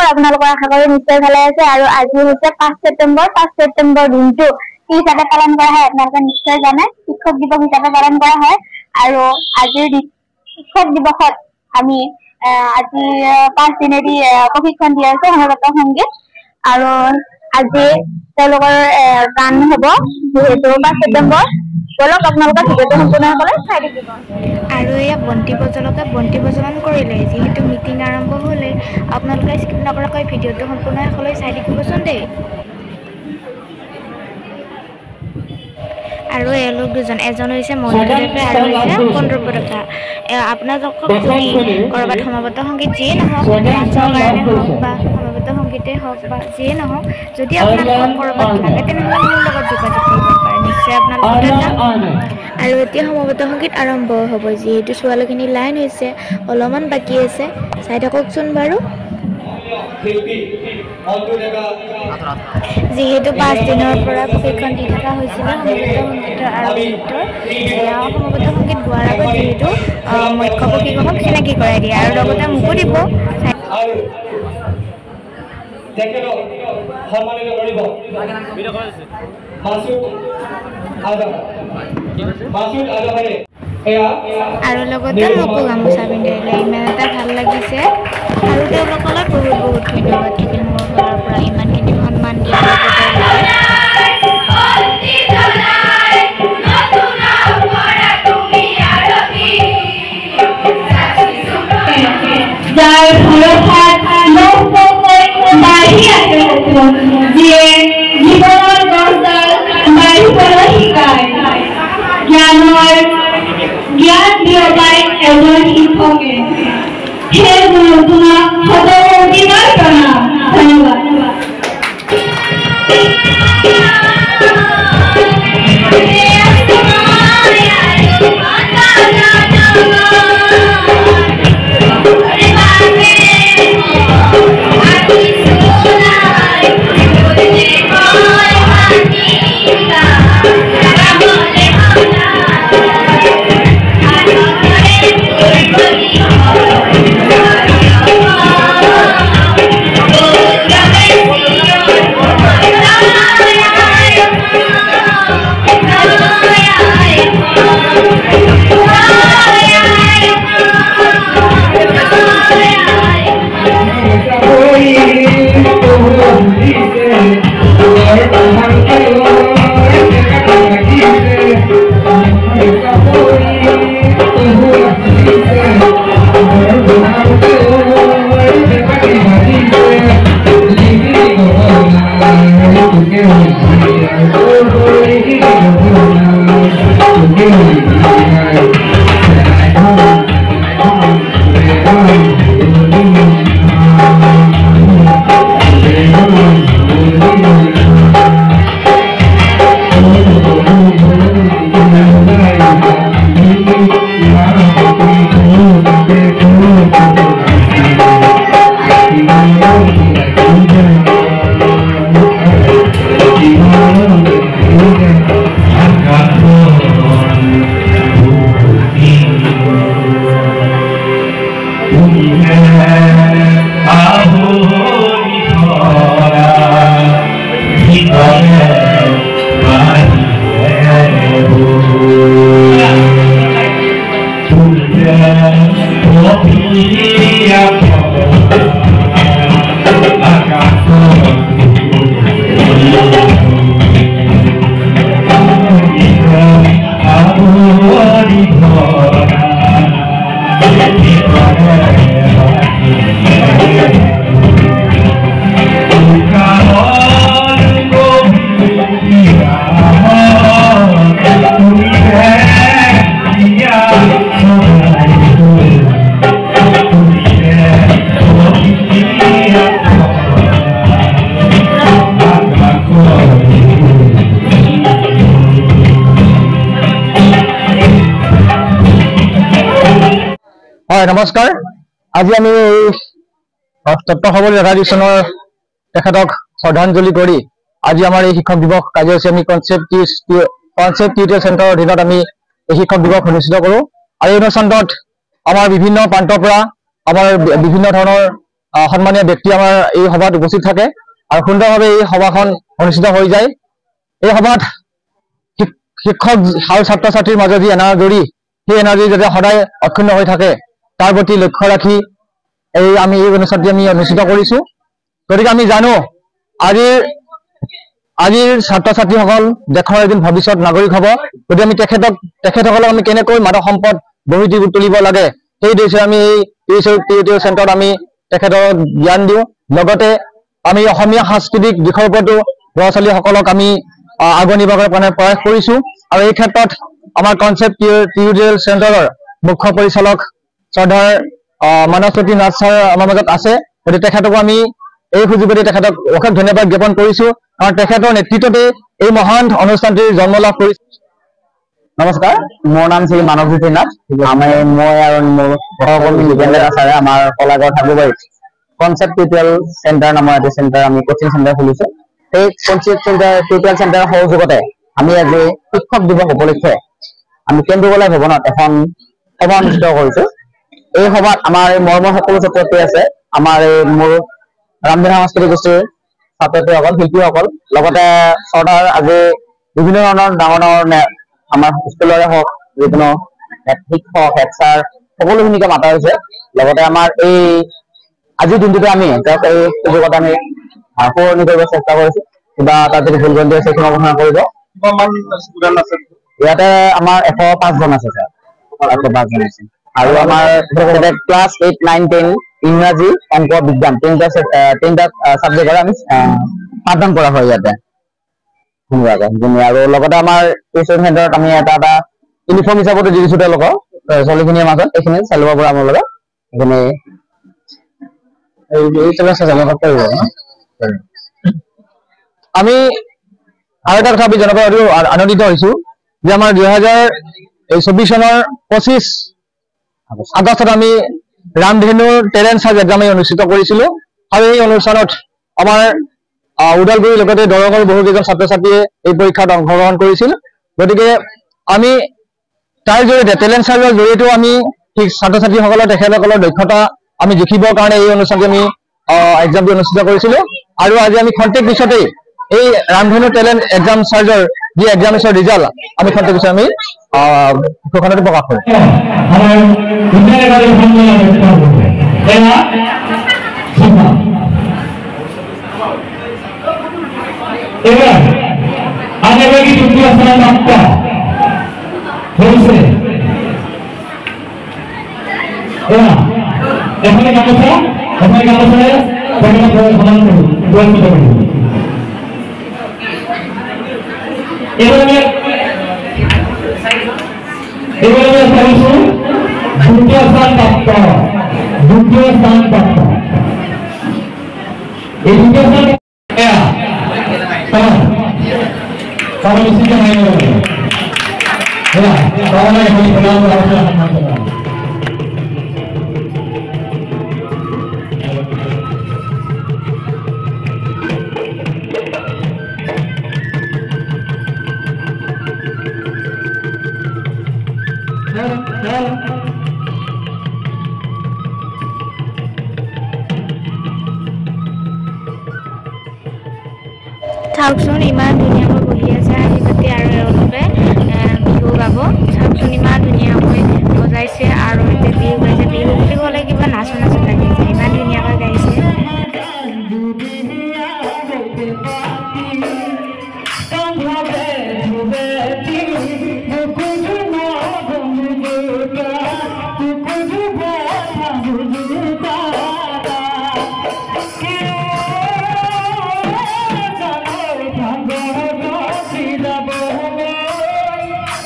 আপোনালোকৰ আশা কৰো নিশ্চয় ভালে আছে আৰু আজি হৈছে 5 ছেপ্টেম্বৰ দিনটো কি হিচাপে পালন কৰা হয় আপোনালোকে নিশ্চয় জানে শিক্ষক দিৱস হিচাপে পালন কৰা হয় আৰু আজিৰ শিক্ষক দিৱসত আমি আজি 5 দিনেদি প্ৰশিক্ষণ দিয়া হৈছে সমবেত সংগীত আৰু আজি তেওঁলোকৰ গান হ'ব যেহেতু 5 ছেপ্টেম্বৰ বলক আপোনালোকে ভিডিঅ'টো সম্পূৰ্ণভাৱে চাই থাকিব আৰু এয়া বন্তি প্ৰজ্বলন কৰিলে যেহেতু মিটিং আৰম্ভ হ'লে আপোনালোকে স্কিপ নকৰাকৈ ভিডিঅ'টো সম্পূৰ্ণভাৱে চাই থাকিবচোন দেই আৰু এওঁলোক দুজন এজন হৈছে মন্টু ডেকা আৰু হৈছে কণ্ড্ৰপ ডেকা আপোনালোকক যদি ক'ৰবাত সমাবেত সংগীত যিয়ে নহওক ডান্সৰ কাৰণে হওক বা সমাবেত সংগীতেই হওক বা যিয়ে নহওক যদি আপোনালোকক ক'ৰবাত লাগে তেনেহ'লে মোৰ লগত যোগাযোগ কৰিব পাৰে নিশ্চয় আপোনালোকৰ আৰু এতিয়া সমাবেত সংগীত আৰম্ভ হ'ব যিহেতু ছোৱালীখিনি লাইন হৈছে অলপমান বাকী আছে চাই থাককচোন বাৰু যেহেতু 5 দিনৰ পৰা প্ৰশিক্ষণ দি থকা হৈছিলে সমবেত সংগীতৰ আৰু নৃত্যৰ সমবেত সংগীত গোৱাৰ আগত যিহেতু মুখ্য প্ৰশিক্ষকক চিনাকি কৰাই দিয়ে আৰু লগতে মোকো দিব আৰু লগতে মোকো গামোচা পিন্ধাইলে ইমান এটা ভাল লাগিছে আৰু তেওঁলোকলৈ বহুত ধন্যবাদ থাকিল মোৰ ফালৰ পৰা ইমানখিনি সন্মান দিয়াৰ জ্ঞান বিয়পাই এজন শিক্ষকে সেই গুৰু তোমাক শতকোটিবাৰ প্ৰণাম ধন্যবাদ হয় নমস্কাৰ আজি আমি তত্ত্ব সবল ৰাধাকৃষ্ণৰ তেখেতক শ্ৰদ্ধাঞ্জলি কৰি আজি আমাৰ এই শিক্ষক দিৱস কাৰ্যসূচী আমি কনচেপ্ট টিউটৰিয়েল চেণ্টাৰৰ অধীনত আমি এই শিক্ষক দিৱস অনুষ্ঠিত কৰোঁ আৰু এই অনুষ্ঠানটোত আমাৰ বিভিন্ন প্ৰান্তৰ পৰা আমাৰ বিভিন্ন ধৰণৰ সন্মানীয় ব্যক্তি আমাৰ এই সভাত উপস্থিত থাকে আৰু সুন্দৰভাৱে এই সভাখন অনুষ্ঠিত হৈ যায় এই সভাত শিক্ষক আৰু ছাত্ৰ ছাত্ৰীৰ মাজত যি এনাজৰী সেই এনাজৰী যাতে সদায় অক্ষুণ্ণ হৈ থাকে তাৰ প্ৰতি লক্ষ্য ৰাখি আমি এই অনুষ্ঠানটি আমি অনুষ্ঠিত কৰিছোঁ গতিকে আমি জানো আজিৰ ছাত্ৰ ছাত্ৰীসকল দেশৰ এদিন ভৱিষ্যত নাগৰিক হ'ব গতিকে আমি তেখেতসকলক আমি কেনেকৈ মানৱ সম্পদ গঢ়ি তুলিব লাগে সেই উদ্দেশ্যে আমি এই টিউটৰিয়েল চেণ্টাৰত আমি তেখেতক জ্ঞান দিওঁ লগতে আমি অসমীয়া সাংস্কৃতিক দিশৰ ওপৰতো ল'ৰা ছোৱালীসকলক আমি আগুৱাই নিবৰ কাৰণে প্ৰয়াস কৰিছোঁ আৰু এই ক্ষেত্ৰত আমাৰ কনচেপ্ট টিউটৰিয়েল চেণ্টাৰৰ মুখ্য পৰিচালক শ্ৰদ্ধাৰ মানসজ্যোতি নাথ ছাৰ আমাৰ মাজত আছে গতিকে তেখেতকো আমি এই সুযোগতে তেখেতক অশেষ ধন্যবাদ জ্ঞাপন কৰিছোঁ কাৰণ তেখেতৰ নেতৃত্বতে এই মহান অনুষ্ঠানটিৰ জন্ম লাভ কৰিছে নমস্কাৰ মোৰ নাম শ্ৰী মানসজ্যোতি নাথ মই আৰু মোৰ সহকৰ্মী লিগেন্দ্ৰ ছাৰে আমাৰ কলাগড় ঠাকুৰবাৰীত কনচেপ্ট টিউটৰিয়েল চেণ্টাৰ নামৰ এটা চেণ্টাৰ আমি কোচিং চেণ্টাৰ খুলিছোঁ সেই কনচেপ্ট টিউটৰিয়েল চেণ্টাৰৰ সহযোগতে আমি আজি শিক্ষক দিৱস উপলক্ষে আমি কেন্দ্ৰীয় ভৱনত এখন সভা অনুষ্ঠিত কৰিছোঁ এই সভাত আমাৰ মৰমৰ সকলো ছাত্ৰ ছাত্ৰী আছে আমাৰ মোৰ ৰামধেনু সাংস্কৃতিক গোষ্ঠীৰ ছাত্ৰ ছাত্ৰীসকল শিল্পীসকল লগতে চৰ্দাৰ আজি বিভিন্ন ধৰণৰ ডাঙৰ আমাৰ স্কুলৰে হওক যিকোনো শিক্ষক হেড ছাৰ সকলোখিনিকে মাতা হৈছে লগতে আমাৰ এই আজিৰ দিনটোতে আমি তেওঁক এই সুযোগত আমি শুৱনি কৰিব চেষ্টা কৰিছোঁ কিবা তাত যদি ভুল ভ্ৰান্তি আছে ক্ষমা ঘোষণা কৰিব ইয়াতে আমাৰ 105 জন আছে ছাৰ 105 জন আছে আৰু আমাৰ ক্লাছ 8, 9, 10 ইংৰাজী অংক বিজ্ঞান তিনিটা ছাবজেক্টৰ আমি পাঠদান কৰা হয় ইয়াতে আৰু লগতে আমাৰ টিউচন চেণ্টাৰত আমি এটা ইউনিফৰ্ম হিচাপতো দি দিছোঁ তেওঁলোকক ছোৱালীখিনিৰ মাজত এইখিনি চাই ল'ব পৰা আমাৰ লগত এইখিনি আমি আৰু এটা কথা আমি জনাব আনন্দিত হৈছোঁ যে আমাৰ 2024 চনৰ 25 আগষ্টত আমি ৰামধেনুৰ টেলেণ্ট চাৰ্চ এক্সাম অনুষ্ঠিত কৰিছিলোঁ আৰু এই অনুষ্ঠানত আমাৰ ওদালগুৰিৰ লগতে দৰঙৰ বহুকেইজন ছাত্ৰ ছাত্ৰীয়ে এই পৰীক্ষাত অংশগ্ৰহণ কৰিছিল গতিকে আমি তাৰ জৰিয়তে টেলেণ্ট চাৰ্চৰ জৰিয়তেও আমি ঠিক ছাত্ৰ ছাত্ৰীসকলৰ তেখেতসকলৰ দক্ষতা আমি জুখিবৰ কাৰণে এই অনুষ্ঠানটি আমি এক্সামটো অনুষ্ঠিত কৰিছিলোঁ আৰু আজি আমি খন্তেক পিছতেই এই ৰামধেনু টেলেণ্ট এক্সাম চাৰ্চৰ যি এক্সামিনেশ্যন ৰিজাল্ট আমি খন্তেক পিছত আমি ঘোষণাটো প্ৰকাশ কৰিম চাওকচোন ইমান ধুনীয়াকৈ বহি আছে আহি পাতি আৰু এওঁলোকে বিহু গাব চাওকচোন ইমান ধুনীয়াকৈ বজাইছে আৰু এতিয়া বিহু গাইছে বিহু বুলি ক'লে কিবা নাচো লাগিছে ইমান ধুনীয়াকৈ গাইছে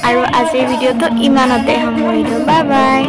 আৰু আজিৰ ভিডিঅ'টো ইমানতে সামৰিলোঁ বাই বাই